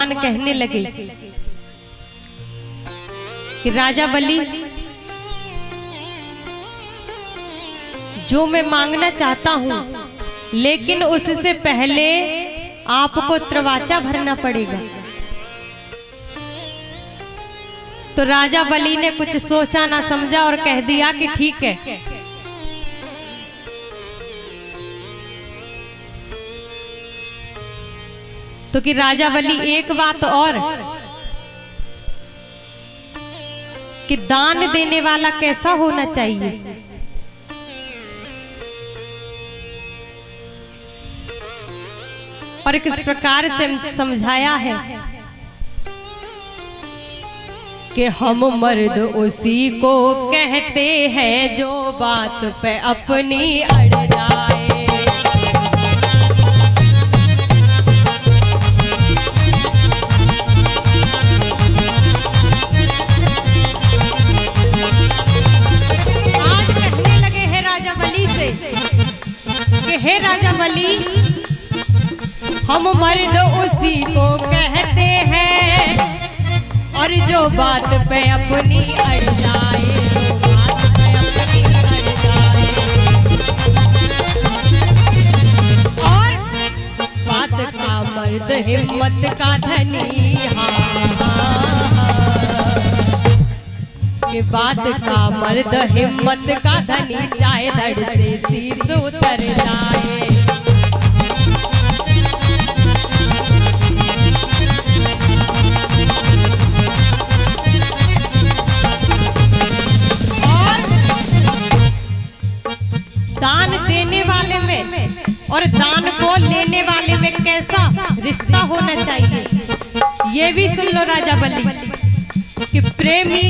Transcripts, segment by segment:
भगवान कहने लगे कि राजा बलि, जो मैं मांगना चाहता हूं, लेकिन उससे पहले आपको त्रवाचा भरना पड़ेगा। तो राजा बलि ने कुछ सोचा ना समझा और कह दिया कि ठीक है। तो कि राजा बलि एक बात और, कि दान देने वाला कैसा होना चाहिए। और किस प्रकार से समझाया है कि हम मर्द उसी को कहते हैं जो बात पे अपनी अड़ जाए। आज कहने लगे हैं राजा बलि से कि हे राजा बलि, हम मर्द उसी को कहते हैं और जो बात पे अपनी अड़ जाए, और बात का मर्द हिम्मत का धनी, कि बात का मर्द हिम्मत का धनी, चाहे धड़ से शीश उतर जाए। दान देने वाले में और दान को लेने वाले में कैसा रिश्ता होना चाहिए, ये भी सुन लो राजा बलि कि प्रेमी,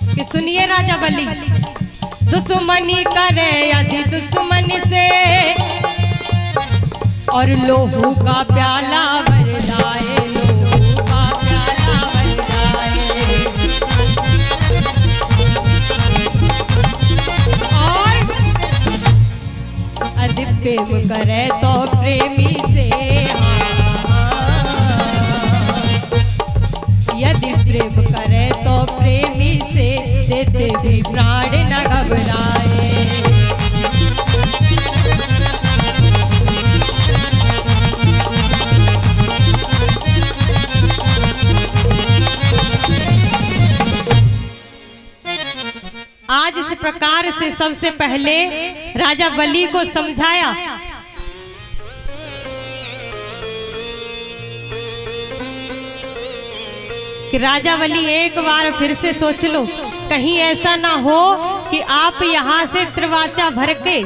कि सुनिए राजा बलि, दुश्मनी करे यदि दुश्मन से, और लोहू का प्याला भर जाए, लोहू का प्याला भर जाए। और यदि प्रेम करे तो प्रेमी से, यदि प्रेम करे तो प्रेमी से, देते भी प्राण न घबराए। आज इस प्रकार से सबसे पहले राजा बलि को समझाया कि राजा बलि एक बार फिर से सोच लो, कहीं ऐसा ना हो कि आप यहाँ से त्रवाचा भर के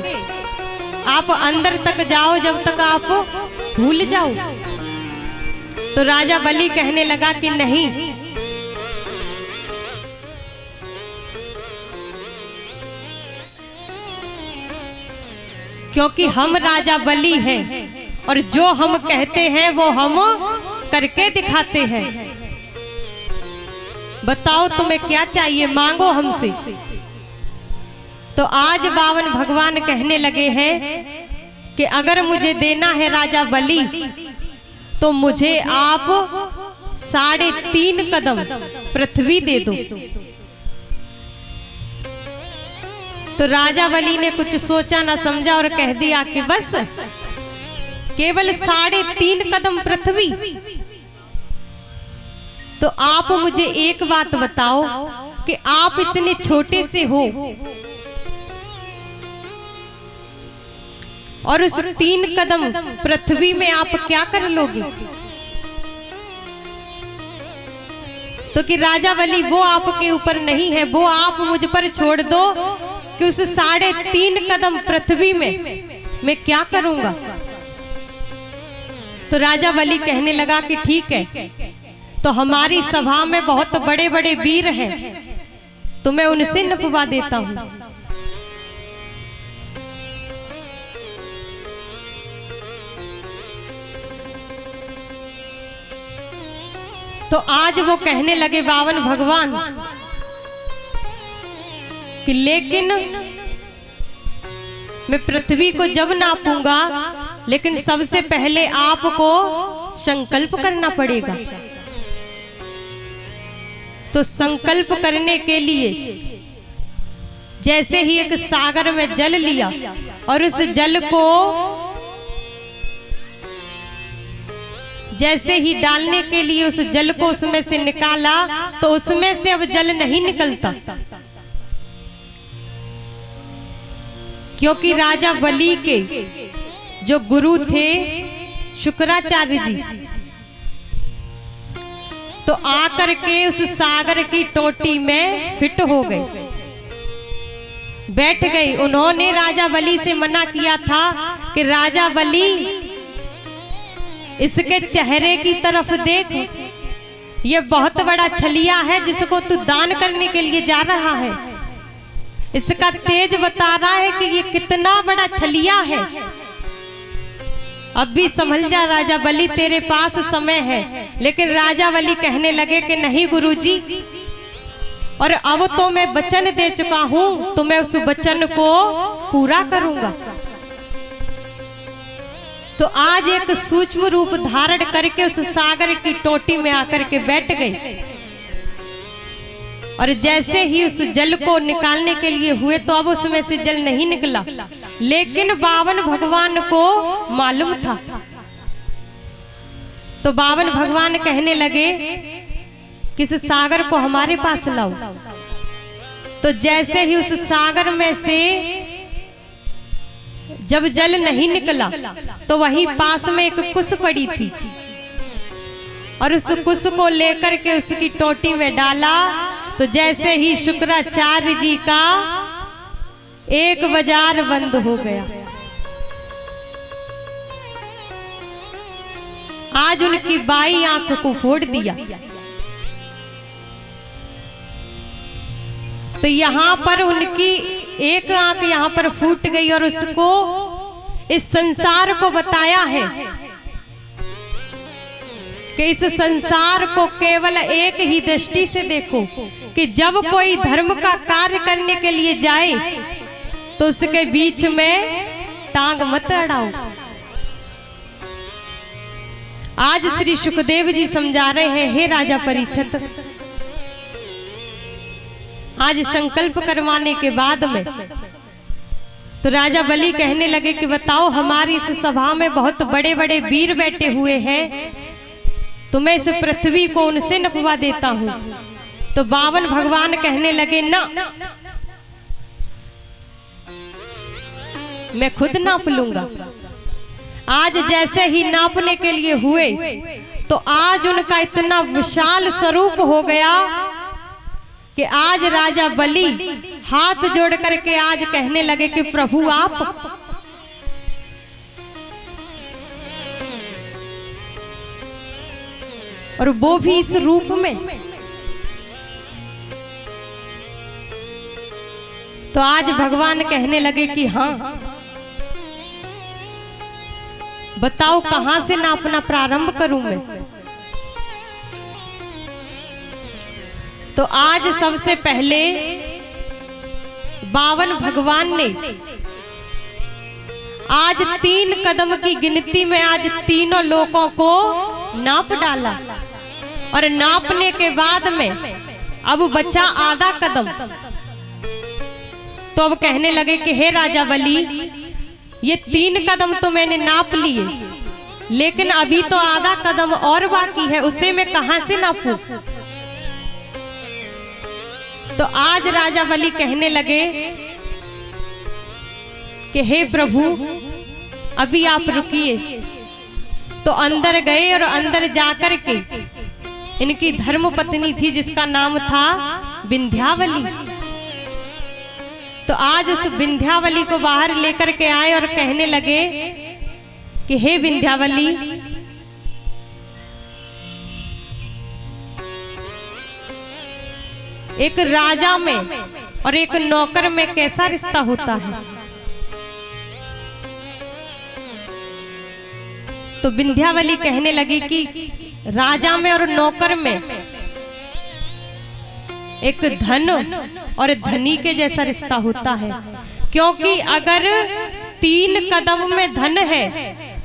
आप अंदर तक जाओ, जब तक आप भूल जाओ। तो राजा बलि कहने लगा कि नहीं, क्योंकि हम राजा बलि हैं और जो हम कहते हैं वो हम करके दिखाते हैं। बताओ तुम्हें क्या चाहिए, मांगो हमसे। तो आज बावन भगवान कहने लगे हैं कि अगर मुझे देना है राजा बलि, तो मुझे आप 3.5 कदम पृथ्वी दे दो। तो राजा बलि ने कुछ सोचा ना समझा और कह दिया कि बस केवल 3.5 कदम पृथ्वी। तो आप मुझे एक बात बताओ कि आप इतने छोटे से हो और उस 3 कदम पृथ्वी में आप क्या कर लोगे। तो कि राजा बलि वो आपके ऊपर नहीं है, वो आप मुझ पर छोड़ दो कि उस 3.5 कदम पृथ्वी में मैं क्या करूंगा। तो राजा बलि कहने लगा कि ठीक है, तो हमारी सभा में बहुत बड़े बड़े वीर हैं, तो मैं उनसे नपवा देता हूं। तो आज वो कहने लगे बावन भगवान कि लेकिन मैं पृथ्वी को जब नापूंगा, लेकिन सबसे पहले आपको संकल्प करना पड़ेगा। तो संकल्प करने के लिए जैसे ही एक सागर में जल लिया और उस जल को जैसे ही डालने के लिए उस जल को उसमें से निकाला, तो उसमें से अब जल नहीं निकलता, क्योंकि राजा बलि के जो गुरु थे शुक्राचार्य जी, तो आकर के उस सागर की टोटी में फिट हो गए, बैठ गए। उन्होंने राजा बलि से मना किया था कि राजा बलि इसके चेहरे की तरफ देख, ये बहुत बड़ा छलिया है जिसको तू दान करने के लिए जा रहा है। इसका तेज बता रहा है कि ये कितना बड़ा छलिया है। अब भी समझ जा राजा बलि, तेरे पास समय है। लेकिन राजा बलि कहने लगे कि नहीं गुरुजी, और अब तो मैं वचन दे चुका हूं, तो मैं उस वचन को पूरा करूंगा। तो आज एक सूक्ष्म रूप धारण करके उस सागर की टोटी में आकर के बैठ गए, और जैसे ही उस जल को निकालने के लिए हुए, तो अब उसमें से जल नहीं निकला, लेकिन बावन भगवान को मालूम था। तो बावन भगवान कहने लगे कि इस सागर को हमारे पास लाओ। तो जैसे ही उस सागर में से जब जल नहीं निकला, तो वहीं पास में एक कुश पड़ी थी, और उस कुश को लेकर के उसकी टोटी में डाला। तो जैसे ही शुक्राचार्य जी का एक बाजार बंद हो गया। आज उनकी बाई आंख को फोड़ दिया। तो यहाँ पर उनकी एक आंख यहाँ पर फूट गई, और उसको इस संसार को बताया है कि इस संसार को केवल एक ही दृष्टि से देखो कि जब कोई धर्म का कार्य करने के लिए जाए तो उसके बीच में टांग मत अड़ाओ। आज श्री सुखदेव जी समझा रहे हैं, हे राजा परीक्षित, आज संकल्प करवाने के बाद में तो राजा बलि कहने लगे कि बताओ, हमारी इस सभा में बहुत बड़े बड़े वीर बैठे हुए हैं, तो मैं इस पृथ्वी को उनसे नपवा देता हूं। तो बावन भगवान कहने लगे, ना, मैं खुद नाप लूंगा। आज जैसे ही नापने के लिए हुए, तो आज उनका इतना विशाल स्वरूप हो गया कि आज राजा बलि हाथ जोड़ करके आज कहने लगे कि प्रभु आप, और वो भी इस रूप में। तो आज भगवान कहने लगे कि हाँ, बताओ कहां से नापना प्रारंभ करूं मैं। तो आज सबसे पहले बावन भगवान ने आज 3 कदम की गिनती में आज तीनों लोगों को नाप डाला, और नापने के बाद में अब बचा आधा कदम। तो अब कहने लगे कि हे राजा बलि, ये 3 कदम तो मैंने नाप लिए, लेकिन अभी तो आधा कदम और बाकी है, उसे मैं कहां से नापूं। तो आज राजा बलि कहने लगे कि हे प्रभु, अभी आप रुकिए। तो अंदर गए, और अंदर जाकर के इनकी धर्म पत्नी थी जिसका नाम था विंध्यावली। तो आज उस विंध्यावली को बाहर लेकर के आए और कहने लगे कि हे विंध्यावली, एक राजा में और एक नौकर में कैसा रिश्ता होता है। तो विंध्यावली कहने लगी कि राजा में और नौकर में एक धन और धनी के जैसा रिश्ता होता है, क्योंकि अगर 3 कदम में धन है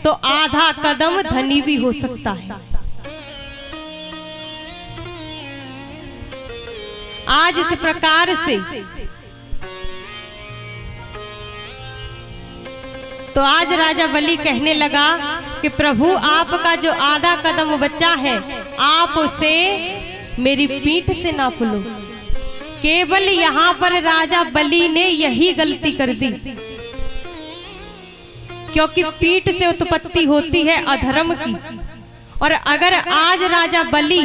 तो आधा कदम धनी भी हो सकता है। आज इस प्रकार से तो आज राजा बलि कहने लगा कि प्रभु आपका जो आधा कदम बचा है आप उसे मेरी पीठ से नाप लो। केवल यहाँ पर राजा बलि ने यही गलती कर दी, क्योंकि पीठ से उत्पत्ति होती है अधर्म की, और अगर आज राजा बलि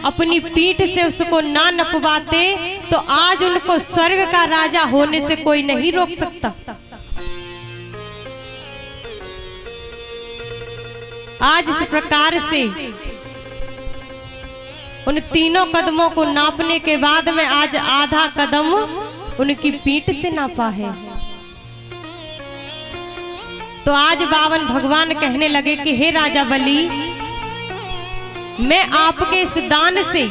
अपनी पीठ से उसको ना नपवाते तो आज उनको स्वर्ग का राजा होने से कोई नहीं रोक सकता। आज इस प्रकार से उन 3 कदमों को नापने के बाद में आज आधा कदम उनकी पीठ से नापा है। तो आज बावन भगवान कहने लगे कि हे राजा बलि, मैं आपके इस दान से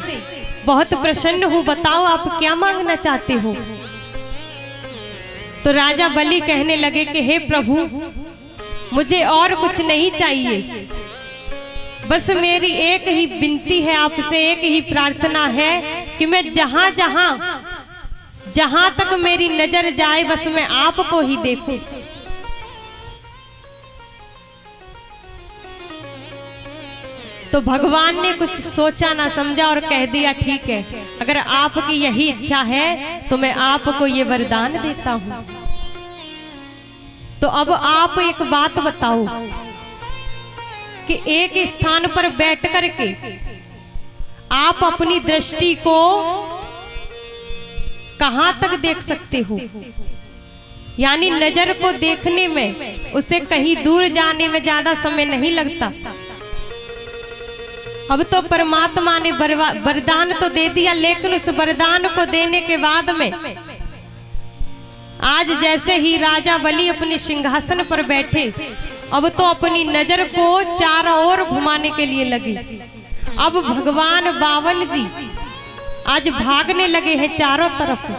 बहुत प्रसन्न हूं, बताओ आप क्या मांगना चाहते हो। तो राजा बलि कहने लगे कि हे प्रभु, मुझे और कुछ नहीं चाहिए, बस मेरी एक ही विनती है आपसे, एक ही प्रार्थना है कि मैं जहां तक मेरी नजर जाए बस मैं आपको ही देखूं। तो भगवान ने कुछ सोचा ना समझा और कह दिया ठीक है, अगर आपकी यही इच्छा है तो मैं आपको ये वरदान देता हूं। तो अब आप एक बात बताओ कि एक स्थान पर बैठ करके आप अपनी दृष्टि को कहां तक देख सकते हो, यानी नजर को देखने में उसे कहीं दूर जाने में ज्यादा समय नहीं लगता। अब तो परमात्मा ने वरदान तो दे दिया, लेकिन उस वरदान को देने के बाद में आज जैसे ही राजा बलि अपने सिंहासन पर बैठे, अब तो अपनी नजर को चारों ओर घुमाने के लिए लगे। अब भगवान बावन जी आज भागने लगे हैं चारों तरफ,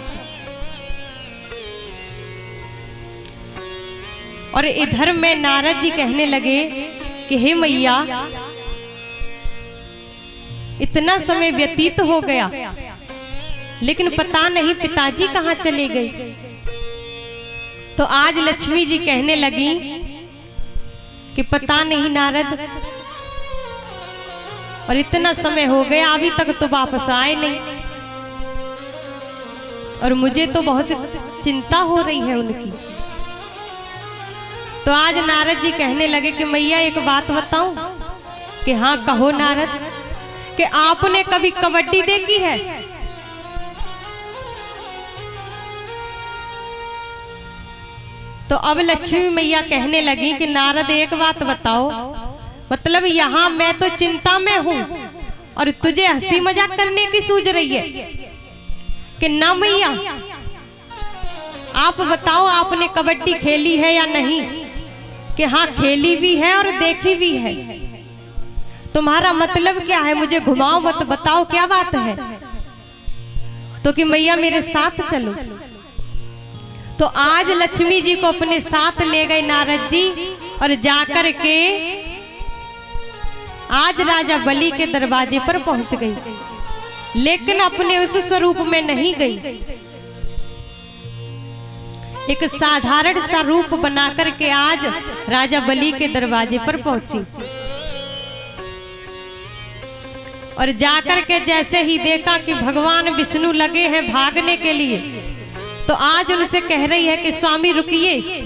और इधर में नारद जी कहने लगे कि हे मैया, इतना समय व्यतीत हो गया लेकिन पता नहीं पिताजी कहाँ चले गए। तो आज लक्ष्मी जी कहने लगी कि पता नहीं नारद, और इतना समय हो गया अभी तक तो वापस आए नहीं, और मुझे तो बहुत चिंता हो रही है उनकी। तो आज नारद जी कहने लगे कि मैया एक बात बताऊं। कि हाँ कहो नारद, कि आपने कभी कबड्डी देखी है? तो अब लक्ष्मी मैया कहने लगी कि नारद एक बात बताओ, मतलब यहाँ मैं तो चिंता में हूँ और तुझे हंसी मजाक करने की सूझ रही है कि ना मैया, आप बताओ आपने कबड्डी खेली है या नहीं? कि हाँ खेली भी है और देखी भी है। तुम्हारा मतलब क्या है? मुझे घुमाओ मत, बताओ क्या बात है। तो कि मैया मेरे साथ चलो। तो आज लक्ष्मी जी को अपने साथ ले गए नारद जी, और जाकर के आज राजा बलि के दरवाजे पर पहुंच गई, लेकिन अपने उस स्वरूप में नहीं गई। एक साधारण सा रूप बनाकर के आज राजा बलि के दरवाजे पर पहुंची, और जाकर के जैसे ही देखा कि भगवान विष्णु लगे हैं भागने के लिए, तो आज उनसे कह रही है कि स्वामी रुकिए।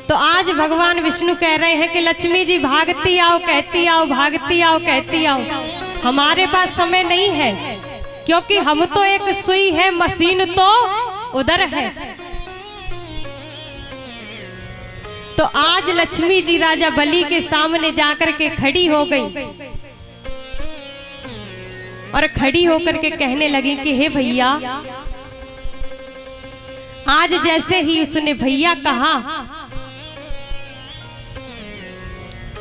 तो आज भगवान विष्णु कह रहे हैं कि लक्ष्मी जी भागती आओ, कहती आओ, भागती आओ, कहती आओ, हमारे पास समय नहीं है, क्योंकि हम तो एक सुई है, मशीन तो उधर है। तो आज लक्ष्मी जी राजा बलि के सामने जाकर के खड़ी हो गई, और खड़ी होकर के कहने लगी कि हे भैया। आज जैसे ही उसने भैया कहा,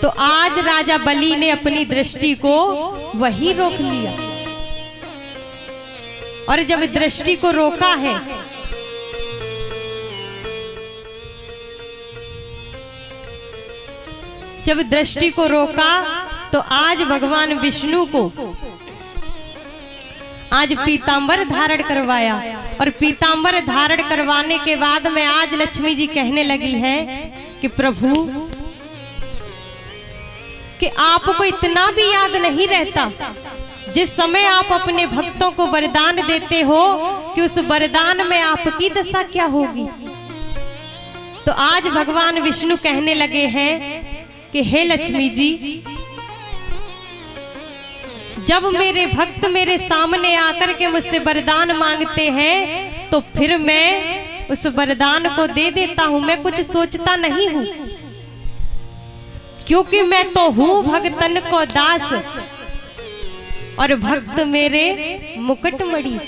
तो आज राजा बलि ने अपनी दृष्टि को वहीं रोक लिया, और जब दृष्टि को रोका है जब दृष्टि को रोका तो आज भगवान विष्णु को आज पीतांबर धारण करवाया। और पीतांबर धारण करवाने के बाद में आज लक्ष्मी जी कहने लगी है कि प्रभु कि आपको इतना भी याद नहीं रहता जिस समय आप अपने भक्तों को वरदान देते हो कि उस वरदान में आपकी दशा क्या होगी। तो आज भगवान विष्णु कहने लगे हैं कि हे लक्ष्मी जी, जब मेरे भक्त मेरे सामने आकर के मुझसे वरदान मांगते हैं तो फिर मैं उस वरदान को दे देता हूं। मैं कुछ सोचता नहीं हूं, क्योंकि मैं तो हूं भक्तन को दास और भक्त मेरे मुकुटमणि।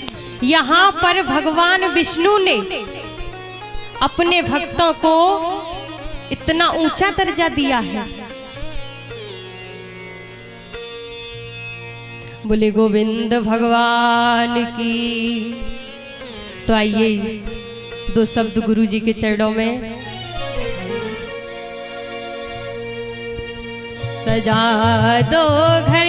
यहाँ पर भगवान विष्णु ने अपने भक्तों को इतना ऊंचा दर्जा दिया है। बोले गोविंद भगवान की। तो आइए दो शब्द गुरु जी के चरणों में। सजा दो घर